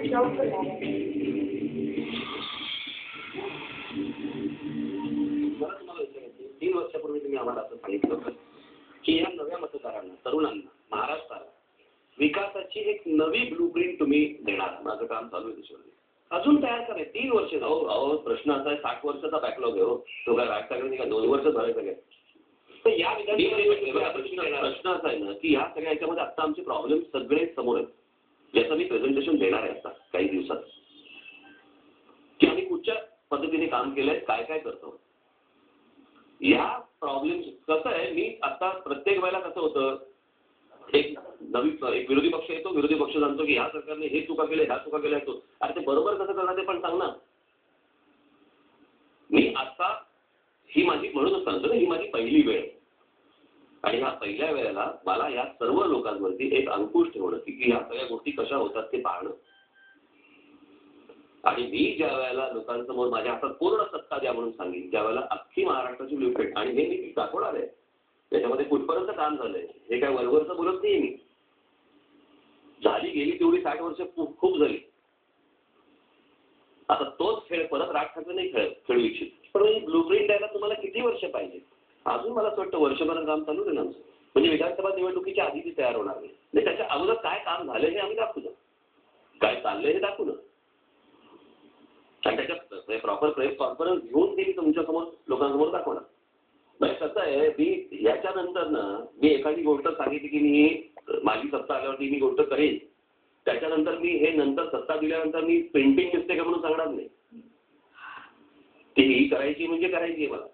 3 वर्षापूर्वी तुम्ही आम्हाला असं सांगितलं होतं की या नव्या मतदारांना, तरुणांना, महाराष्ट्राला विकासाची एक नवी ब्लूप्रिंट तुम्ही देणार. माझं काम चालू आहे त्याच्यावर. अजून तयार कराय 3 वर्ष. अहो प्रश्न असा आहे, 60 वर्षाचा बॅकलॉग आहे हो. तो काय राजकारणी का 2 वर्ष झाले सगळे. तर या प्रश्न असा आहे ना की या सगळ्या याच्यामध्ये आता आमचे प्रॉब्लेम सगळे समोर आहेत, ज्याचं मी प्रेझेंटेशन देणार आहे आता काही दिवसात, की आम्ही कुठच्या पद्धतीने काम केलंय, काय काय करतो. या प्रॉब्लेम कसं आहे, मी आता प्रत्येक वेळेला कसं होतं, एक विरोधी पक्ष येतो, विरोधी पक्ष सांगतो की ह्या सरकारने हे चुका केल्या, ह्या चुका केल्या येतो. अरे ते बरोबर कसं करणार ते पण सांग ना. मी आता ही माझी म्हणूनच सांगतो ना, ही माझी पहिली वेळ आहे. आणि ह्या पहिल्या वेळेला मला या सर्व लोकांवरती एक अंकुश ठेवणं की ह्या सगळ्या गोष्टी कशा होतात ते पाहणं. आणि मी ज्या वेळेला लोकांसमोर माझ्या हातात पूर्ण सत्ता द्या म्हणून सांगेन, त्यावेळेला अख्खी महाराष्ट्राची ब्लूप्रिंट, आणि हे मी दाखवणार आहे. त्याच्यामध्ये कुठपर्यंत काम झालंय हे काय वरवरचं बोलत नाही मी. झाली गेली तेवढी 60 वर्ष खूप झाली. आता तोच खेळ परत राज ठाकरे नाही खेळू इच्छित. पण ब्लूप्रिंट द्यायला तुम्हाला किती वर्ष पाहिजे? अजून मला असं वाटतं वर्षभर काम चालू आहे ना आमचं. म्हणजे विधानसभा निवडणुकीच्या आधी ती तयार होणार नाही. त्याच्या अगोदर काय काम झालं हे आम्ही दाखवू ना, काय चाललंय हे दाखवू ना. आणि त्याच्यात प्रॉपर प्रेस कॉन्फरन्स घेऊन ते तुमच्यासमोर लोकांसमोर दाखवणार. म्हणजे कसं आहे, मी याच्यानंतर ना मी एखादी गोष्ट सांगितली की मी माझी सत्ता आल्यावरती मी गोष्ट करेन, त्याच्यानंतर मी हे नंतर सत्ता दिल्यानंतर मी प्रिंटिंग मिस्टेक म्हणून सांगणार नाही. ती ही करायची म्हणजे करायची आहे मला.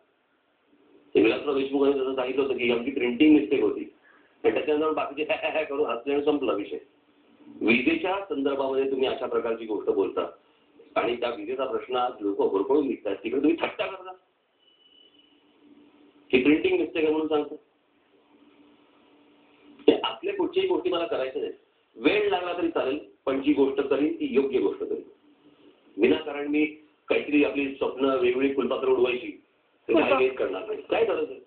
विलासराव देशमुखांनी जसं सांगितलं होतं की आमची प्रिंटिंग मिस्टेक होती, आणि त्याच्यानंतर बाकीचे हॅ करून हसल्याने संपला विषय. विजेच्या संदर्भामध्ये तुम्ही अशा प्रकारची गोष्ट बोलता आणि त्या विजेचा प्रश्न आज लोक होरपळून निघतात, तिकडे तुम्ही थट्टा करता की प्रिंटिंग मिस्टेक आहे म्हणून सांगतो. आपल्या कुठच्याही गोष्टी मला करायच्या नाही. वेळ लागला तरी चालेल, पण जी गोष्ट करीन ती योग्य गोष्ट करीन. विनाकारण मी काहीतरी आपली स्वप्न वेगवेगळी फुलपात्र उडवायची करणार नाही. काय गरज आहे?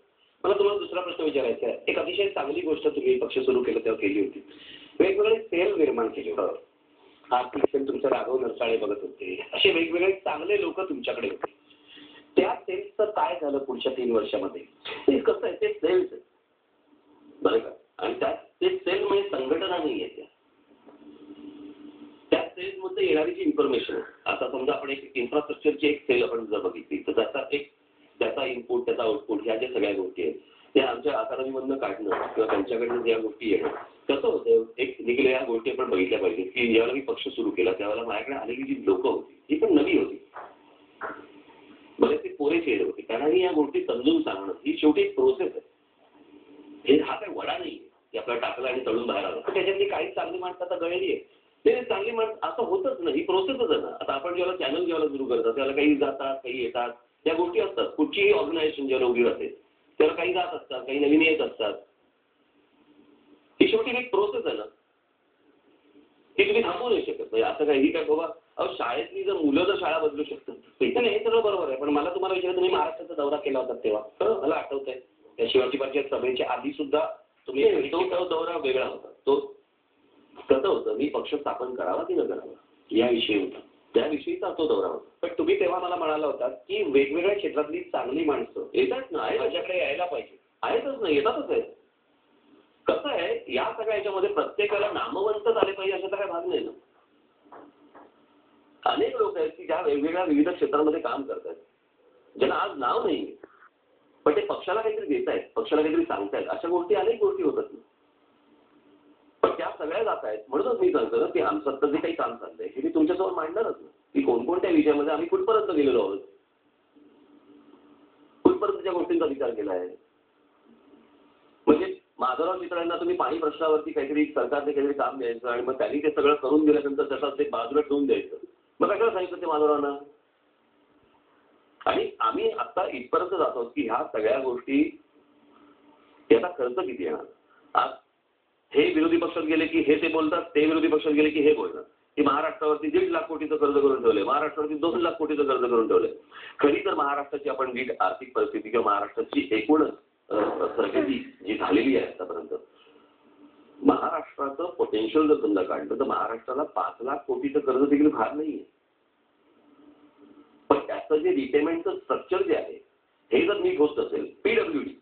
मला तुम्हाला दुसरा प्रश्न विचारायचा आहे. एक अतिशय चांगली गोष्ट तुम्ही पक्ष सुरू केलं तेव्हा केली होती, वेगवेगळे सेल निर्माण केले होते. आर्थिक सेल तुमच्या राघव नरसाळे बघत होते, असे वेगवेगळे चांगले लोक तुमच्याकडे होते. त्या सेल्सचं काय झालं पुढच्या 3 वर्षामध्ये? ते कसं आहे, ते सेल्स आहे बरं का. आणि त्यात ते सेल म्हणजे संघटना नाही आहे. त्या सेल्स मध्ये येणारी जी इन्फॉर्मेशन, आता समजा आपण एक इन्फ्रास्ट्रक्चरची एक सेल आपण जर बघितली तर त्याचा इनपुट, त्याचा आउटपुट, ह्या ज्या सगळ्या गोष्टी आहेत त्या आमच्या अकादमीमधनं काढणं किंवा त्यांच्याकडनं ज्या गोष्टी येणं कसं होतं. एक निघल्या ह्या गोष्टी आपण बघितल्या पाहिजेत की ज्यावेळेला मी पक्ष सुरू केला त्यावेळेला माझ्याकडे आलेली जी लोकं होती ती पण नवी होती, बरेचसे पोरे चेहरे होते. त्यांनाही या गोष्टी समजून सांगणं ही शेवटी एक प्रोसेस आहे. हे हा काही वडा नाही की आपला टाकला आणि तळून बाहेर आला. त्याच्यातली काही चांगली माणसं आता गळली आहे. ते चांगली माणसं असं होतच नाही, ही प्रोसेसच आहे ना. आता आपण जेव्हा चॅनल जेव्हा सुरू करतात त्याला काही जातात काही येतात, या गोष्टी असतात. कुठचीही ऑर्गनायझेशन जेव्हा उभी राहते त्याला काही जात असतात, काही नवीन येत असतात. ही शेवटी एक प्रोसेस आहे ना, ही तुम्ही थांबवू नाही शकत. म्हणजे असं काही काय बाबा, अहो शाळेतली जर मुलं जर शाळा बदलू शकतात नाही, हे सगळं बरोबर आहे. पण मला तुम्हाला विचारायचं, तुम्ही महाराष्ट्राचा दौरा केला होता तेव्हा खरं मला आठवत आहे, त्या शिवाजी पार्क सभेच्या आधी सुद्धा तुम्ही तो दौरा वेगळा होता. तो कसं होतं, मी पक्ष स्थापन करावा की न करावा याविषयी होता, त्याविषयीचा तो दौरा होता. पण तुम्ही तेव्हा मला म्हणाला होता की वेगवेगळ्या क्षेत्रातली चांगली माणसं येतात ना, आहे माझ्याकडे यायला पाहिजे. आहेतच ना, येतातच आहे. कसं आहे, या सगळ्या याच्यामध्ये प्रत्येकाला नामवंत झाले पाहिजे असा तर काय भाग नाही ना. अनेक लोक आहेत की ज्या वेगवेगळ्या विविध क्षेत्रांमध्ये काम करतात, ज्यांना आज नाव नाही, पण ते पक्षाला काहीतरी देत आहेत, पक्षाला काहीतरी सांगतायत. अशा गोष्टी अनेक गोष्टी होतात ना. पण त्या सगळ्या जात आहेत. म्हणूनच मी सांगतो ना की आमचं जे काही काम चाललंय हे मी तुमच्यासमोर मांडणारच ना, की कोणकोणत्या विषयामध्ये आम्ही कुठपर्यंत गेलेलो आहोत, कुठपर्यंतच्या गोष्टींचा विचार केला आहे. म्हणजे माधवराव चितळ्यांना तुम्ही पाणी प्रश्नावरती काहीतरी सरकारने काहीतरी काम द्यायचं आणि मग त्यांनी ते सगळं करून दिल्यानंतर त्याचा ते बाजूला ठेवून द्यायचं. मग कशाला सांगितलं ते माधवरावांना? आणि आम्ही आता इथपर्यंत जातो की ह्या सगळ्या गोष्टी याचा खर्च किती येणार. आज हे विरोधी पक्षात गेले की हे ते बोलतात, ते विरोधी पक्षात गेले की हे बोलतात की महाराष्ट्रावरती 1.5 लाख कोटीचं कर्ज करून ठेवलंय, महाराष्ट्रावरती 2 लाख कोटीचं कर्ज करून ठेवलंय. खरी तर महाराष्ट्राची आपण नीट आर्थिक परिस्थिती किंवा महाराष्ट्राची एकूणच प्रगती जी झालेली आहे आतापर्यंत, महाराष्ट्राचं पोटेन्शियल जर समजा काढलं तर महाराष्ट्राला 5,00,000 कोटीचं कर्ज देखील फार नाहीये. पण त्याचं जे रिपेमेंटचं स्ट्रक्चर जे आहे हे जर नीट होत असेल, पीडब्ल्यूडी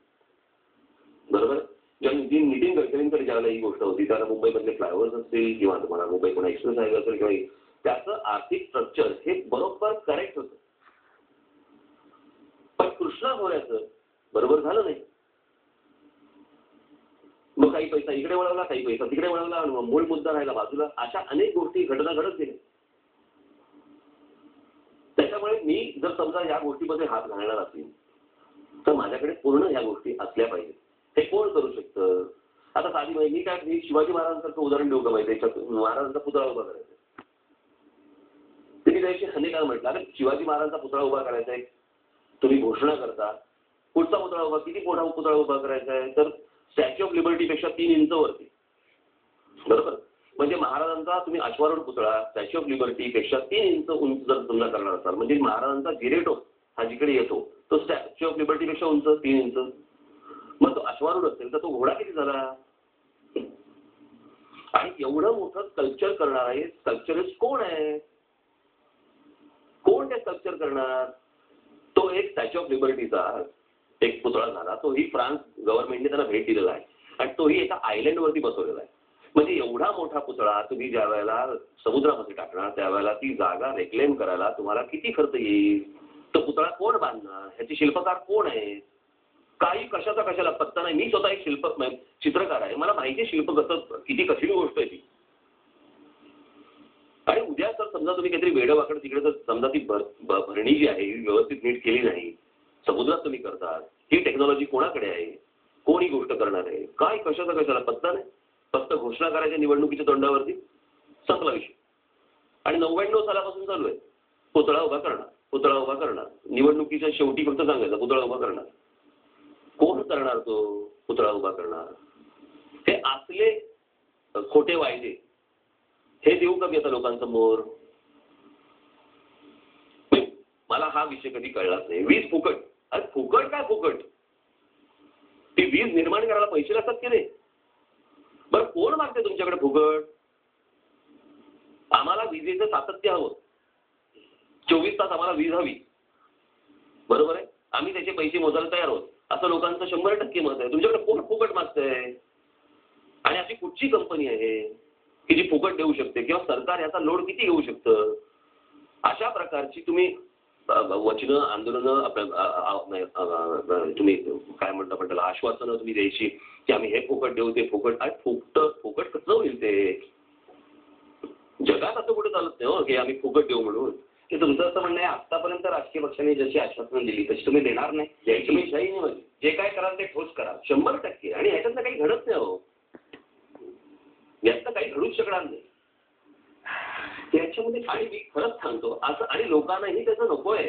बरोबर, जेव्हा नितीन गडकरींकडे ज्यावेळेला ही गोष्ट होती त्याला मुंबईमधले फ्लायओव्हर्स असतील किंवा तुम्हाला मुंबई पुणे एक्सप्रेस हायवे असेल किंवा त्याचं आर्थिक स्ट्रक्चर हे बरोबर करेक्ट होतं. पण कृष्णा खोऱ्याचं बरोबर झालं नाही. मग काही पैसा इकडे वळवला, काही पैसा तिकडे वळवला आणि मूळ मुद्दा राहिला बाजूला. अशा अनेक गोष्टी घटना घडत गेल्या. त्याच्यामुळे मी जर समजा या गोष्टीमध्ये हात घालणार असेल तर माझ्याकडे पूर्ण ह्या गोष्टी असल्या पाहिजेत. हे कोण करू शकतं? आता साधी मी शिवाजी महाराजांसारखं उदाहरण देऊ का माहिती आहे? महाराजांचा पुतळा उभा करायचा. तुम्ही त्याशी अनेक काळ म्हटलं अरे शिवाजी महाराजांचा पुतळा उभा करायचा आहे, तुम्ही घोषणा करता पुढचा पुतळा उभा, किती मोठा पुतळा उभा करायचा आहे तर स्टॅच्यू ऑफ लिबर्टीपेक्षा 3 इंच वरती, बरोबर. म्हणजे महाराजांचा तुम्ही अश्वारूढ पुतळा स्टॅच्यू ऑफ लिबर्टीपेक्षा 3 इंच उंच जर समजा करणार असाल म्हणजे महाराजांचा जिरेटो हा जिकडे येतो तो स्टॅच्यू ऑफ लिबर्टीपेक्षा उंच 3 इंच. मग तो अश्वारूढ असेल तर तो घोडा किती झाला? आणि एवढं मोठं स्कल्पचर करणार आहे, स्कल्पचरिस्ट कोण आहे? कोण ते स्कल्पचर करणार? तो एक स्टॅच्यू ऑफ लिबर्टीचा एक पुतळा झाला, तोही फ्रान्स गव्हर्नमेंटने त्यांना भेट दिलेला आहे आणि तोही एका आयलंडवरती बसवलेला आहे. म्हणजे एवढा मोठा पुतळा तुम्ही ज्या वेळेला समुद्रामध्ये टाकणार त्यावेळेला ती जागा रेक्लेम करायला तुम्हाला किती खर्च येईल? तो पुतळा कोण बांधणार? ह्याचे शिल्पकार कोण आहे? काही कशाला पत्ता नाही. मी स्वतः एक चित्रकार आहे, मला माहिती आहे शिल्प कसं किती कठीण गोष्ट आहे ती. आणि उद्या जर समजा तुम्ही काहीतरी वेडवाकड तिकडे जर समजा ती भरणी जी आहे व्यवस्थित नीट केली नाही, समुद्रात तुम्ही करतात, ही टेक्नॉलॉजी कोणाकडे आहे? कोण ही गोष्ट करणार आहे? काय कशाला पत्ता नाही. फक्त घोषणा करायच्या निवडणुकीच्या तोंडावरती, संपला विषय. आणि 99 सालापासून चालू आहे पुतळा उभा करणार. निवडणुकीच्या शेवटी फक्त सांगायचं पुतळा उभा करणार. कोण करणार तो पुतळा उभा करणार? हे असले खोटे वायदे हे देऊ का मी आता लोकांसमोर? मला हा विषय कधी कळलाच नाही. वीज फुकट. अरे फुकट काय फुकट? ती वीज निर्माण करायला पैसे लागतात की नाही? बरं कोण मागते तुमच्याकडे फुकट? आम्हाला विजेचं सातत्य हवं, 24 तास आम्हाला वीज हवी, बरोबर आहे. आम्ही त्याचे पैसे मोजायला तयार आहोत असं लोकांचं 100% मत आहे. तुमच्याकडे कोण फुकट मागतंय? आणि अशी कुठची कंपनी आहे की जी फुकट देऊ शकते किंवा सरकार याचा लोड किती घेऊ शकतं? अशा प्रकारची तुम्ही वचनं आंदोलनं तुम्ही काय म्हणता पण त्याला आश्वासनं तुम्ही द्यायची की आम्ही हे फुकट देऊ ते फुकट. अरे फुकट कसं होईल ते? जगात असं कुठे चालत नाही हो की आम्ही फुकट देऊ म्हणून. की तुमचं असं म्हणणं आहे आतापर्यंत राजकीय पक्षांनी जशी आश्वासनं दिली तशी तुम्ही देणार नाही? द्यायची मी शाही नाही. जे काय कराल ते ठोस करा 100%. आणि ह्याच्यातनं काही घडत नाही हो, यातनं काही घडूच शकणार नाही त्याच्यामध्ये. आणि मी खरंच सांगतो असं, आणि लोकांनाही त्याचं नको आहे.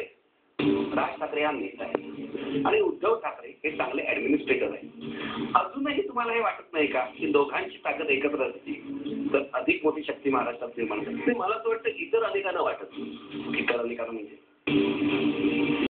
राज ठाकरे हा नेता आहे आणि उद्धव ठाकरे हे चांगले ऍडमिनिस्ट्रेटर आहे. अजूनही तुम्हाला हे वाटत नाही का की दोघांची ताकद एकत्र असती तर अधिक मोठी शक्ती महाराष्ट्रात निर्माण करते? मला असं वाटतं इतर अनेकांना वाटत. इतर अनेकांना म्हणजे